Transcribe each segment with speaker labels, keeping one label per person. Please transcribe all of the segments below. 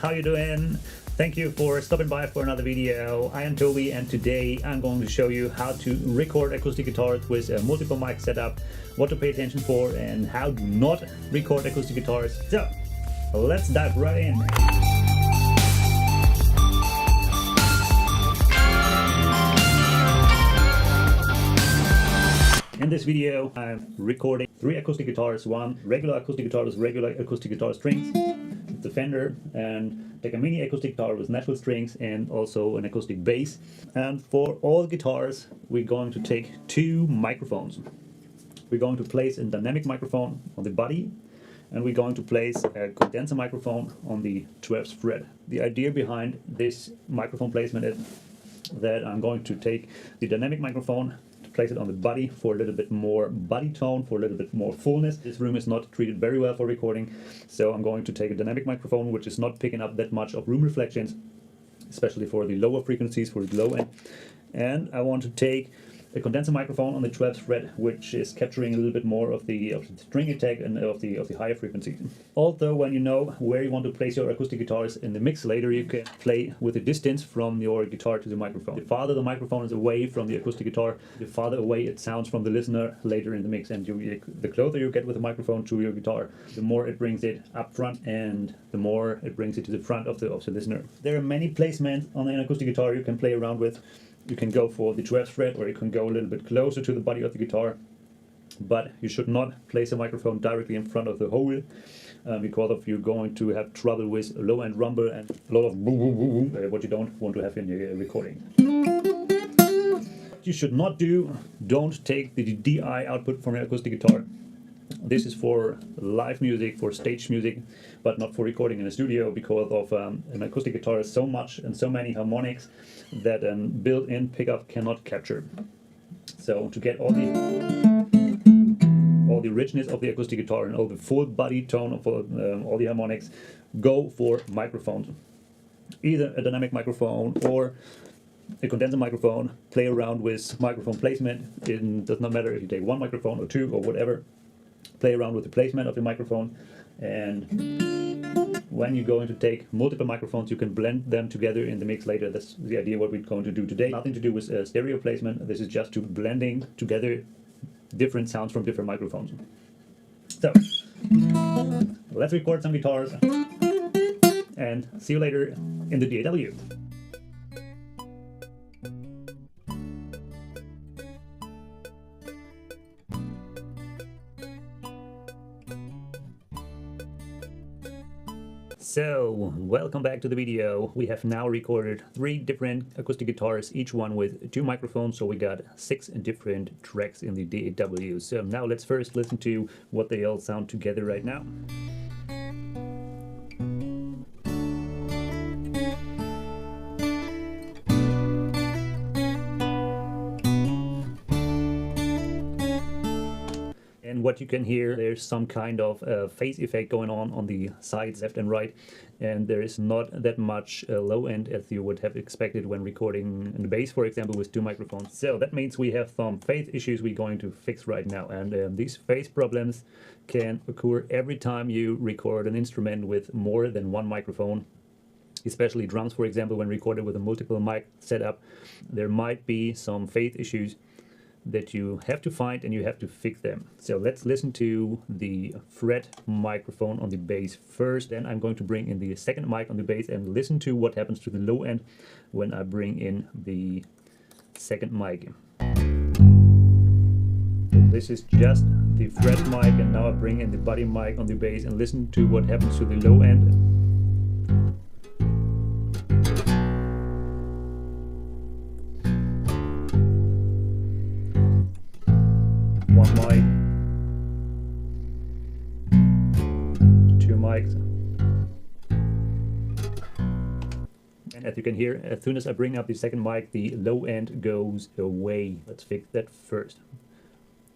Speaker 1: how you doing? Thank you for stopping by for another video. I am Toby and today I'm going to show you how to record acoustic guitars with a multiple mic setup, what to pay attention for and how to not record acoustic guitars. So let's dive right in. In this video I'm recording 3 acoustic guitars, one regular acoustic guitar with regular acoustic guitar strings, the Fender, and take a mini acoustic guitar with natural strings and also an acoustic bass. And for all guitars we're going to take 2 microphones. We're going to place a dynamic microphone on the body and we're going to place a condenser microphone on the 12th fret. The idea behind this microphone placement is that I'm going to take the dynamic microphone, place it on the body for a little bit more body tone, for a little bit more fullness. This room is not treated very well for recording, so I'm going to take a dynamic microphone which is not picking up that much of room reflections, especially for the lower frequencies, for the low end. And I want to take a condenser microphone on the 12th fret, which is capturing a little bit more of the string attack and of the higher frequencies. Although when you know where you want to place your acoustic guitars in the mix later, you can play with a distance from your guitar to the microphone. The farther the microphone is away from the acoustic guitar, the farther away it sounds from the listener later in the mix. And the closer you get with the microphone to your guitar, the more it brings it up front and the more it brings it to the front of the listener. There are many placements on an acoustic guitar you can play around with. You can go for the 12th fret or you can go a little bit closer to the body of the guitar, but you should not place a microphone directly in front of the hole because of you're going to have trouble with low end rumble and a lot of boom, boom, boom, boom, what you don't want to have in your recording. What you should not do, don't take the DI output from your acoustic guitar. This is for live music, for stage music, but not for recording in a studio because of an acoustic guitar has so much and so many harmonics that a built-in pickup cannot capture. So to get all the richness of the acoustic guitar and all the full body tone of all the harmonics, go for microphones. Either a dynamic microphone or a condenser microphone. Play around with microphone placement. It does not matter if you take 1 microphone or 2 or whatever. Play around with the placement of the microphone, and when you're going to take multiple microphones you can blend them together in the mix later. That's the idea what we're going to do today. Nothing to do with stereo placement. This is just to blending together different sounds from different microphones. So let's record some guitars and see you later in the DAW. So, welcome back to the video. We have now recorded 3 different acoustic guitars, each one with 2 microphones, so we got 6 different tracks in the DAW. So now let's first listen to what they all sound together right now. And what you can hear, there's some kind of phase effect going on the sides left and right, and there is not that much low end as you would have expected when recording the bass, for example, with 2 microphones. So that means we have some phase issues we're going to fix right now, and these phase problems can occur every time you record an instrument with more than 1 microphone. Especially drums, for example, when recorded with a multiple mic setup, there might be some phase issues that you have to find and you have to fix them. So let's listen to the fret microphone on the bass first. Then I'm going to bring in the second mic on the bass and listen to what happens to the low end when I bring in the second mic. So this is just the fret mic, and now I bring in the body mic on the bass and listen to what happens to the low end. One mic, 2 mics, and as you can hear, as soon as I bring up the second mic, the low end goes away. Let's fix that first.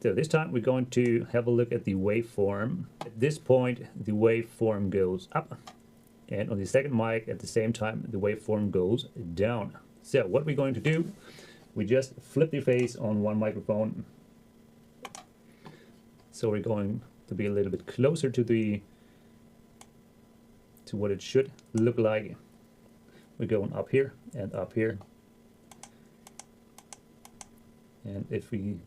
Speaker 1: So this time we're going to have a look at the waveform. At this point the waveform goes up, and on the second mic at the same time the waveform goes down. So what we're going to do, we just flip the phase on 1 microphone. So we're going to be a little bit closer to is what it should look like. We're going up here and up here. And if we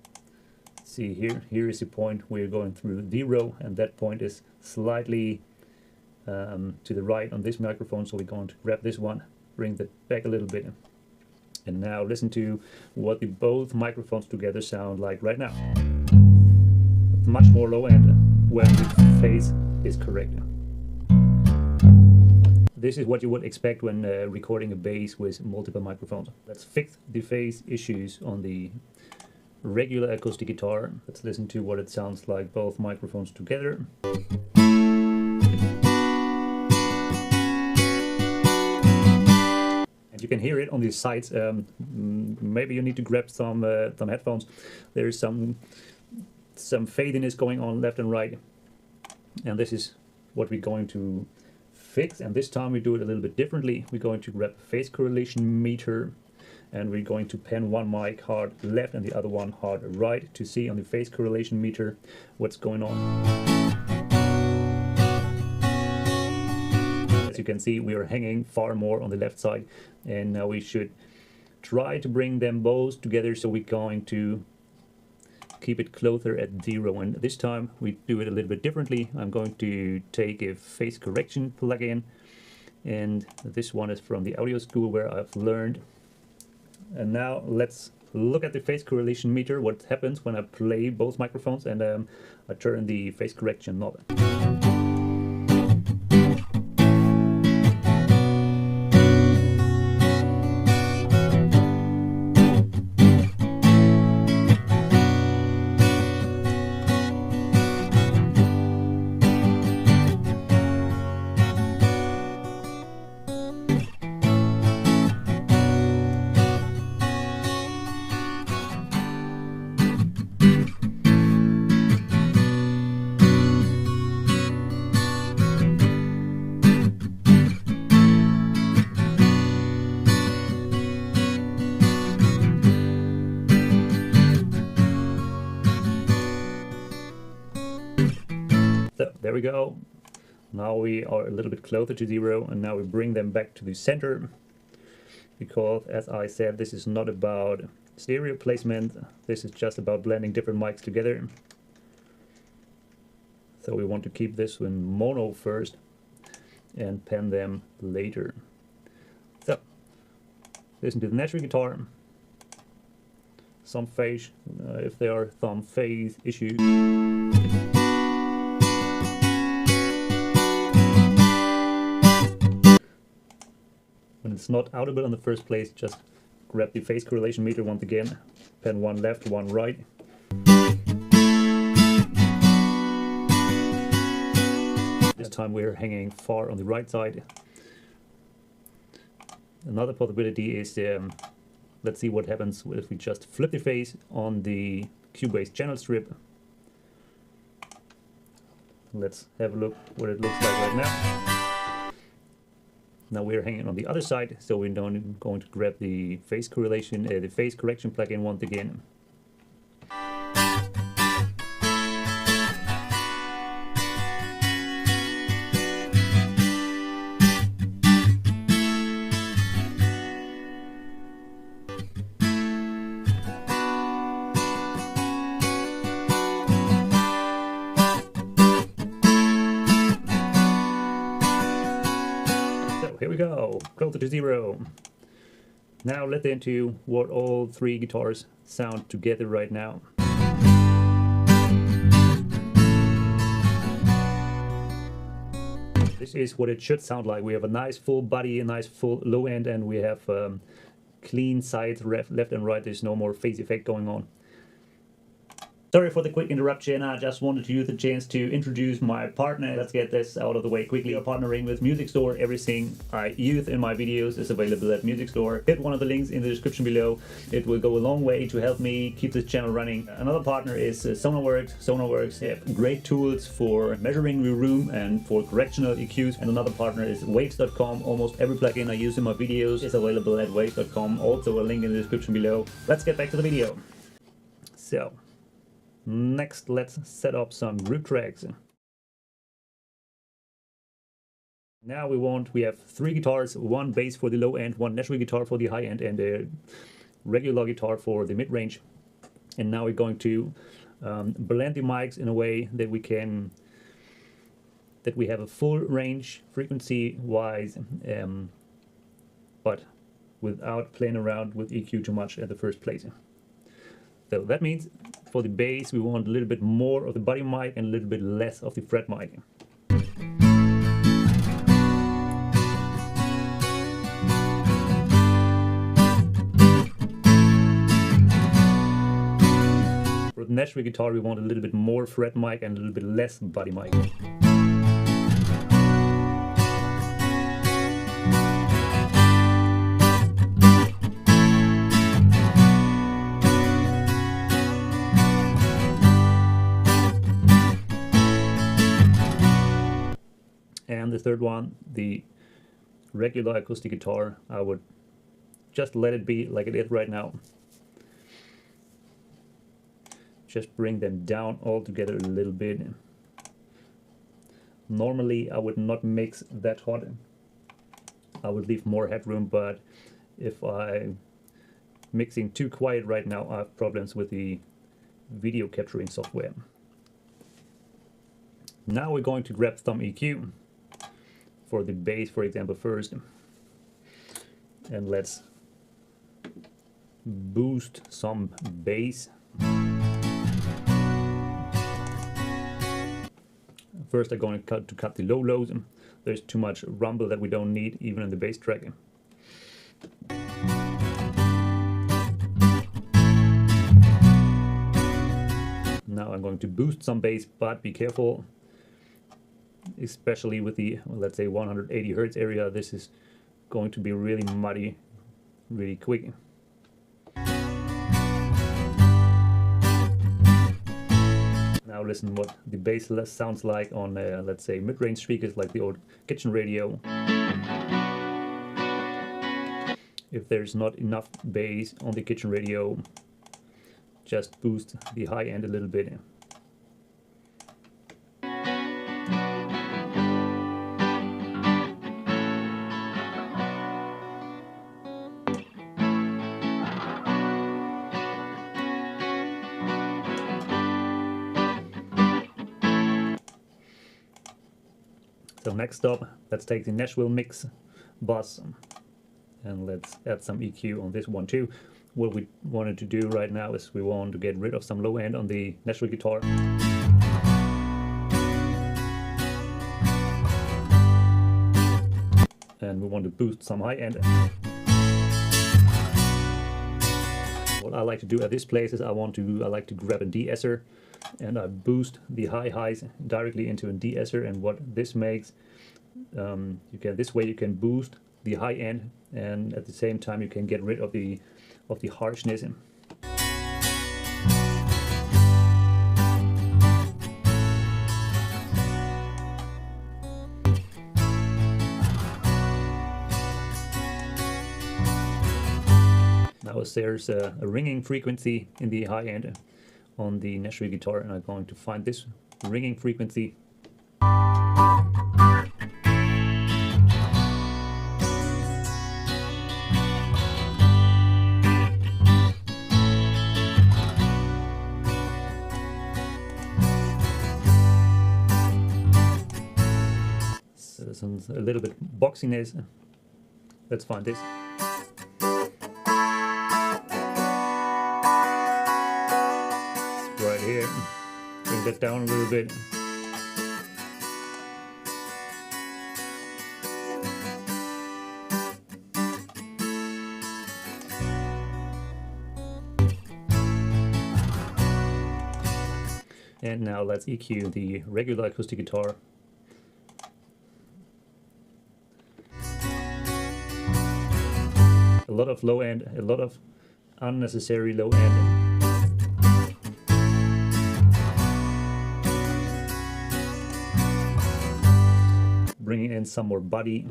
Speaker 1: see here, here is the point we're going through 0, and that point is slightly to the right on this microphone, so we're going to grab this one, bring that back a little bit. And now listen to what the both microphones together sound like right now. It's much more low end when the phase is correct. This is what you would expect when recording a bass with multiple microphones. Let's fix the phase issues on the regular acoustic guitar. Let's listen to what it sounds like both microphones together. And you can hear it on the sides. Maybe you need to grab some headphones. There is some fadiness going on left and right, and this is what we're going to fix. And this time we do it a little bit differently. We're going to grab a phase correlation meter, and we're going to pan one mic hard left and the other one hard right to see on the phase correlation meter what's going on. As you can see, we are hanging far more on the left side, and now we should try to bring them both together, so we're going to keep it closer at 0. And this time we do it a little bit differently. I'm going to take a phase correction plugin, and this one is from the audio school where I've learned. And now let's look at the phase correlation meter, what happens when I play both microphones and I turn the phase correction knob. So there we go. Now we are a little bit closer to 0, and now we bring them back to the center, because as I said, this is not about stereo placement. This is just about blending different mics together. So we want to keep this in mono first and pan them later. So listen to the natural guitar. Some phase, if there are some phase issues. When it's not audible in the first place, just grab the phase correlation meter once again, pan one left, one right. This time we're hanging far on the right side. Another possibility is, let's see what happens if we just flip the phase on the Cubase channel strip. Let's have a look what it looks like right now. Now we're hanging on the other side, so we're going to grab the phase correlation, the phase correction plugin once again. Here we go, closer to 0. Now let's into what all 3 guitars sound together right now. This is what it should sound like. We have a nice full body, a nice full low end, and we have clean sides left and right. There's no more phase effect going on. Sorry for the quick interruption. I just wanted to use the chance to introduce my partner. Let's get this out of the way quickly. We are partnering with Music Store. Everything I use in my videos is available at Music Store. Hit one of the links in the description below. It will go a long way to help me keep this channel running. Another partner is Sonarworks. Sonarworks have great tools for measuring your room and for correctional EQs. And another partner is waves.com. Almost every plugin I use in my videos is available at waves.com. Also a link in the description below. Let's get back to the video. So, next, let's set up some group tracks. Now we have 3 guitars, 1 bass for the low end, 1 Nashville guitar for the high end, and a regular guitar for the mid range. And now we're going to blend the mics in a way that we have a full range frequency wise, but without playing around with EQ too much at the first place. So that means for the bass we want a little bit more of the body mic and a little bit less of the fret mic. For the Nashville guitar we want a little bit more fret mic and a little bit less body mic. And the third one, the regular acoustic guitar, I would just let it be like it is right now. Just bring them down all together a little bit. Normally I would not mix that hot. I would leave more headroom, but if I'm mixing too quiet right now, I have problems with the video capturing software. Now we're going to grab some EQ for the bass, for example, first, and let's boost some bass. First I'm going to cut the low lows. There's too much rumble that we don't need even in the bass track. Now I'm going to boost some bass, but be careful, especially with the, let's say, 180 Hertz area. This is going to be really muddy really quick. Now listen what the bass sounds like on let's say mid-range speakers like the old kitchen radio. If there's not enough bass on the kitchen radio, just boost the high end a little bit. So next up, let's take the Nashville mix bus and let's add some EQ on this one too. What we wanted to do right now is we want to get rid of some low end on the Nashville guitar. And we want to boost some high end. What I like to do at this place is I like to grab a de-esser and I boost the high highs directly into a de-esser, and what this makes, this way you can boost the high end and at the same time you can get rid of the harshness. Now there's a ringing frequency in the high end on the Nashville guitar, and I'm going to find this ringing frequency. So there's a little bit boxiness. Let's find this. Right here, bring that down a little bit. And now let's EQ the regular acoustic guitar. A lot of low end, a lot of unnecessary low end. Bringing in some more body.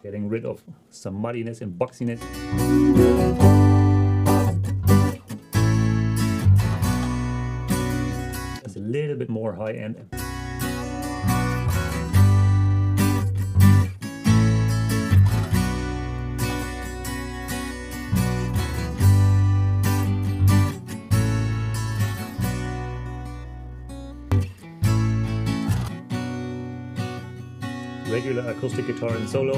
Speaker 1: Getting rid of some muddiness and boxiness. Just a little bit more high end. Regular acoustic guitar and solo.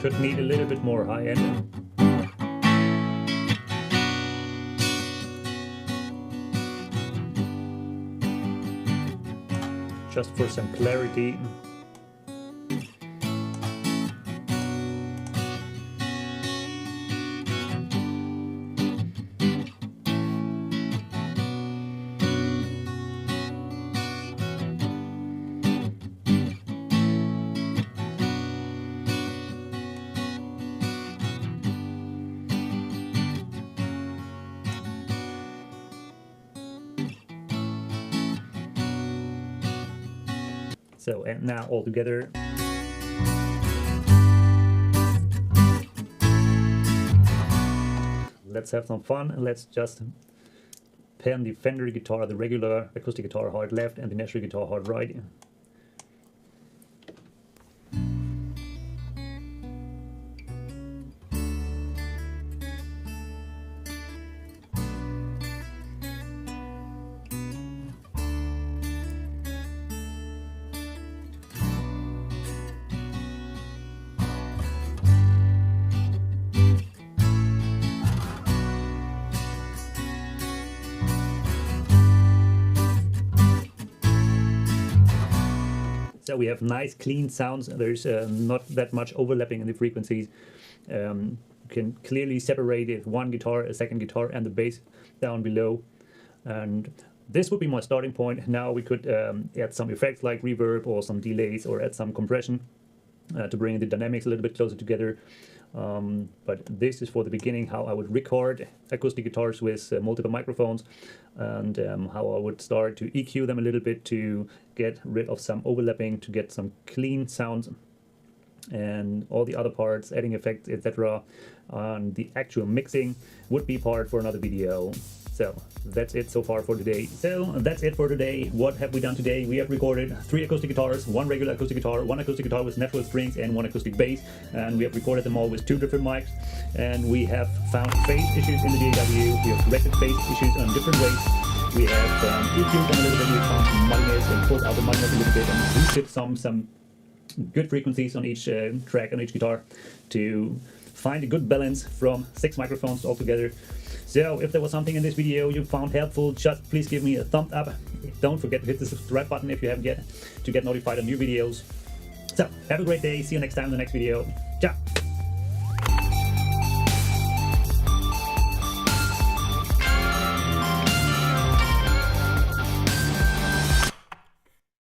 Speaker 1: Could need a little bit more high end. Just for some clarity. So, and now all together. Let's have some fun. Let's just pan the Fender guitar, the regular acoustic guitar hard left and the Nashville guitar hard right. So we have nice clean sounds. There's not that much overlapping in the frequencies. You can clearly separate it, one guitar, a second guitar, and the bass down below. And this would be my starting point. Now we could add some effects like reverb or some delays, or add some compression to bring the dynamics a little bit closer together. But this is for the beginning, how I would record acoustic guitars with multiple microphones, and how I would start to EQ them a little bit to get rid of some overlapping, to get some clean sounds, and all the other parts, adding effects, etc. And the actual mixing would be part for another video. So that's it so far for today. What have we done today? We have recorded 3 acoustic guitars, 1 regular acoustic guitar, 1 acoustic guitar with natural strings, and 1 acoustic bass. And we have recorded them all with 2 different mics. And we have found phase issues in the DAW. We have corrected phase issues in different ways. We have EQ'd them a little bit. We found some muddiness and pulled out the muddiness a little bit, and boosted some good frequencies on each track, on each guitar, to find a good balance from 6 microphones altogether. So if there was something in this video you found helpful, just please give me a thumbs up. Don't forget to hit the subscribe button if you haven't yet, to get notified on new videos. So have a great day. See you next time in the next video.